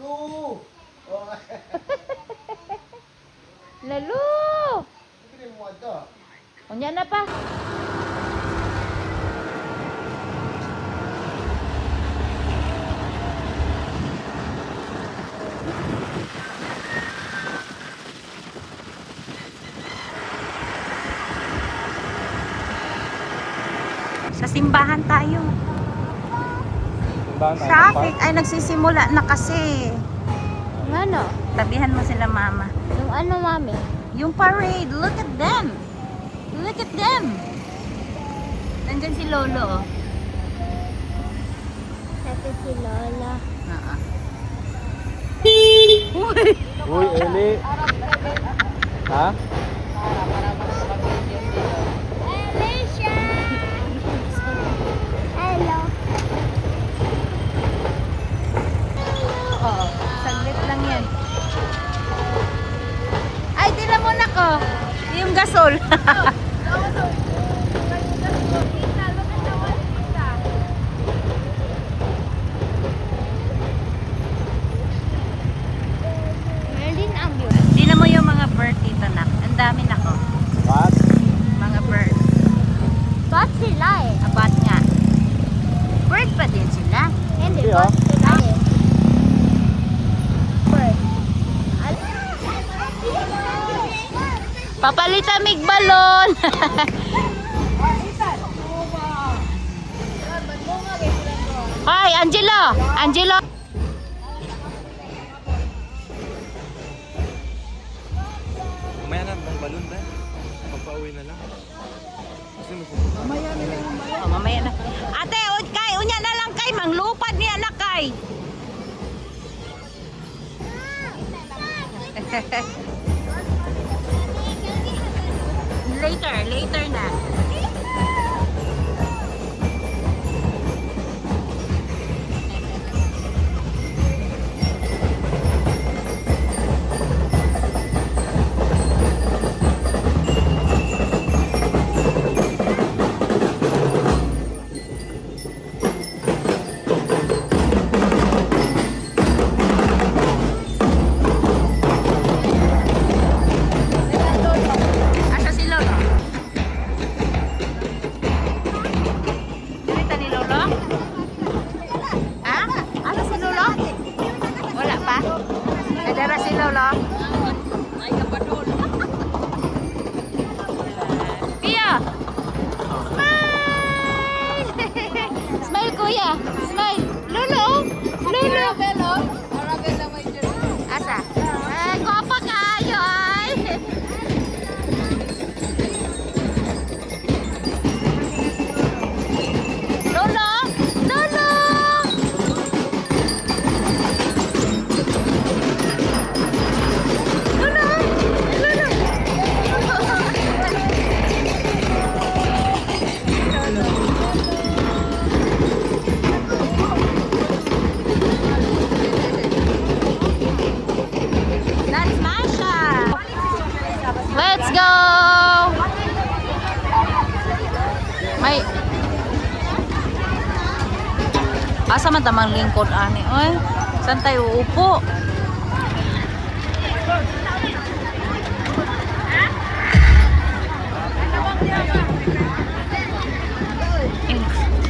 Lulu. Oh. Lalo! Hindi mo ito. Unya na pa. Sa simbahan tayo. Traffic ay nagsisimula na kasi. Ano? Tabihan mo sila mama. Yung ano, mami? Yung parade, look at them. Look at them. Nandyan si Lolo. Sabi si Lola. Uy, Eli. Ha? Alicia! Hello. Oo, saglit lang yan. Ay, tila mo na ko. Yung gasol. Merlin Ambio. Tila mo yung mga bird dito na. Ang dami na ko. What? Mga bird. Bot sila eh. Abat nga. Bird pa din sila. Hindi, Hindi, bot oh. sila eh. Bird. Papalita mig balon. Hi, Angelo. Angelo. Mamaya na, bang balon ba? Pagpa-uwi na lang. Kasi Oh, mamaya na. Ate, kay, unya na lang kay, manglupad niya na kay. Later na. Asa si Lolo? Kita ni Lolo? Ha? Asa si Lolo? Wala pa? Nadara si Lolo? Pia! Smile! Smile kuya! Smile! Lolo! Lolo! Asa? Ay, gwapa kayo ay! Lolo! Lolo! Lolo! Lolo! That's Masha! Let's go! May asa man tamang lingkod ani oy? Saan tayo uupo?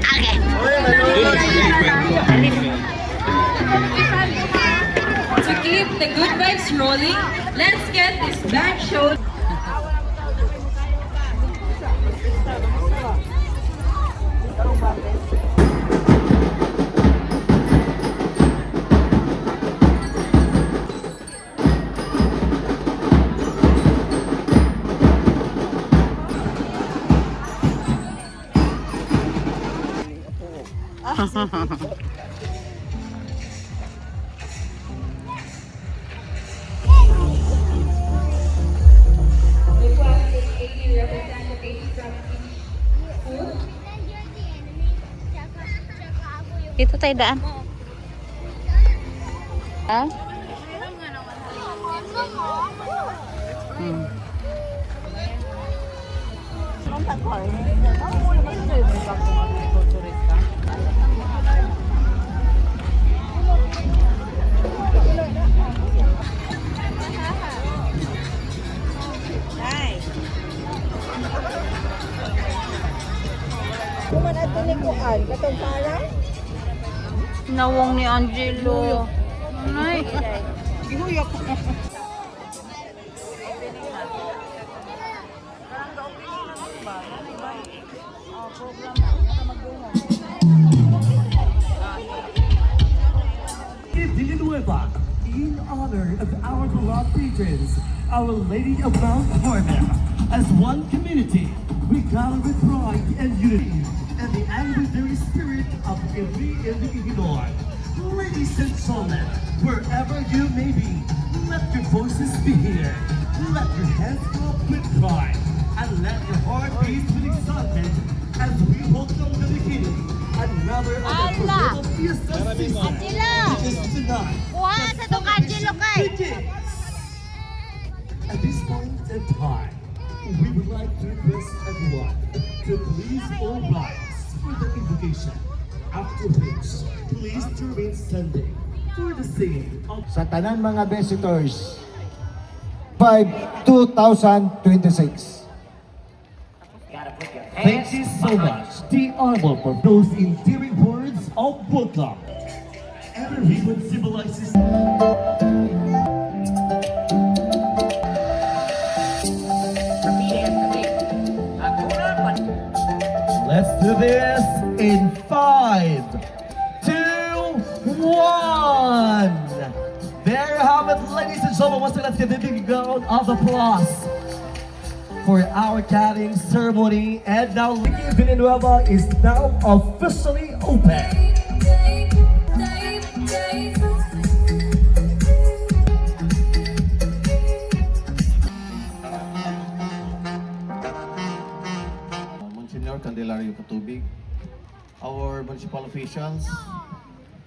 Okay. To keep the good vibes rolling, let's get this band show. Dito tayo daan. Ha? Hmm. Nawong ni Angelo. Ay. Villanueva, in honor of our beloved patrons, Our Lady of Mount Carmel. As one community, we gather with pride and unity, and the angry spirit of every Illinois. Ladies and gentlemen, wherever you may be, let your voices be here. Let your hands go up with pride, and let your heart beat with excitement as we welcome the beginning. Another of the Corona Fiesta season is tonight. Kuha sa itong Angelo kay. Begins. At this point in time, we would like to request everyone to please all rise for the invocation. After which, please to remain standing for the singing of Sa tanan mga visitors, 2026. Thank you so much, the Honorable, for those endearing words of welcome. Every ribbon symbolizes. Let's do this in 5, 2, 1. There you have it, ladies and gentlemen. Once again, let's give a big round of applause for our cutting ceremony. And now, Lady Villanueva is now officially open. Monsignor Candelario Katubig, our municipal officials,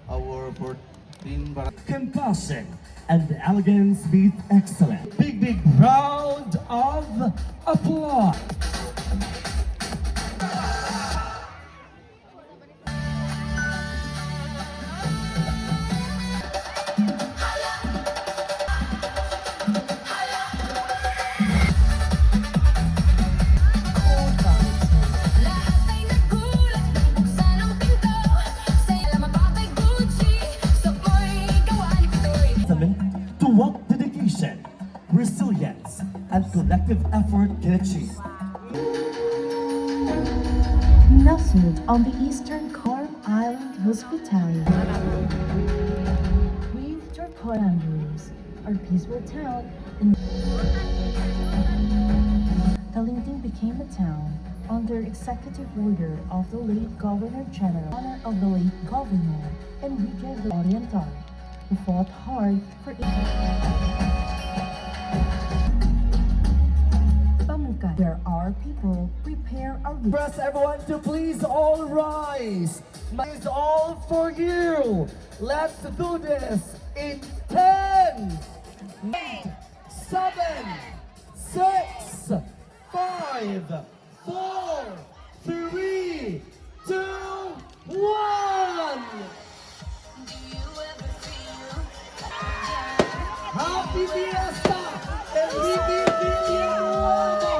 our 14 Compassion and elegance meet excellence. Big round of applause. To what dedication, resilience, and collective effort can achieve. Nestled on the eastern Carm Island Hospitality, with Turquoise Andrews, our peaceful town, in Talinting became a town under executive order of the late Governor General, in honor of the late Governor Enrique de Oriental, who fought hard for Pamukkad, where our people prepare a Press everyone to please all rise. It's all for you. Let's do this in 10, 8, 7, 6, 5, 4, 3, 2, 1. Happy Fiesta! Enrique Villanueva!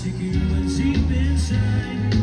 Chicken when sheep inside.